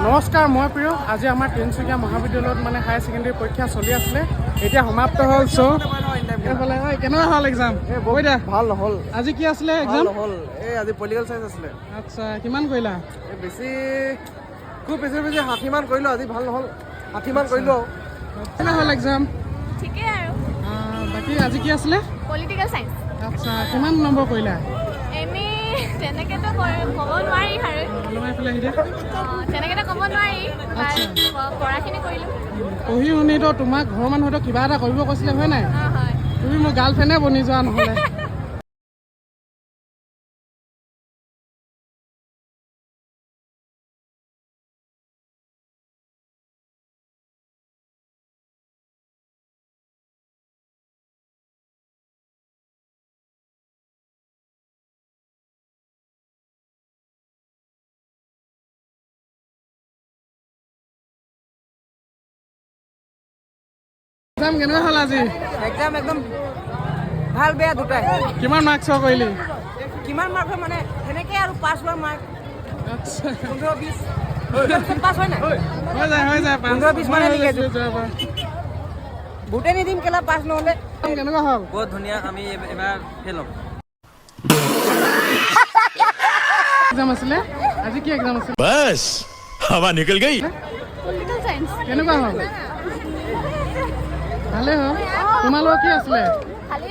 নমস্কাৰ, মই প্ৰিয়। আজি আমাৰ তিনিচুকীয়া মহাবিদ্যালয়ত মানে হায়াৰ ছেকেণ্ডেৰী পৰীক্ষা চলি আছিলে, এতিয়া সমাপ্ত হ'ল। এইফালে কেনেকুৱা হ'ল এক্সাম? ভাল নহ'ল। আজি কি আছিলে এক্সাম? নহ'ল, আজি পলিটিকেল চাইন্স আছিলে। আচ্ছা, কিমান কৰিলা? খুব বেছি 60 মান কৰিলোঁ। আজি ভাল নহ'ল, 60 মান কৰিলোঁ। কেনে হ'ল এক্সাম? ঠিকেই আৰু বাকী আজি কি আছিলে? Political science. আচ্ছা, কিমান নম্বৰ কৰিলা? এমএ তেনেকেতো ক'ব নোৱাৰি আৰু এইফালে আহি দিয়া। তেনেকেতো ক'ব নোৱাৰি, পঢ়াখিনি কৰিলোঁ। পঢ়ি শুনিতো তোমাক ঘৰৰ মানুহেতো কিবা এটা কৰিব কৈছিলে, হয় নাই? হয়। তুমি মোৰ গাৰ্লফ্ৰেণ্ডে বনি যোৱা নহ'লে। এক্সাম কেনেকুৱা হ'ল আজি? এক্সাম একদম ভাল বেয়া দুটাই। কিমান মাৰ্কছৰ কৰিলি? কিমান মাৰ্ক হয় মানে সেনেকৈ আৰু পাছ হোৱা মাৰ্ক আচ্ছা, 15-20 পাছ হয় নাই? হৈ যায় 15-20 মানে লিখাইছোঁ। যোৱাবাৰ। গোটেই নিদিম কেলা পাছ নহ'লে। কেনেকুৱা হ'ল? বহুত ধুনীয়া। আমি এবাৰ ফেল হ'ম। এক্সাম আছিলে আজি, কি এক্সাম আছিলে? बस हवा निकल गई। পলিটিকেল চাইন্স কেনেকুৱা হ'ল? ভালেই হ'ল। তোমালোকৰ কি আছিলে? খালি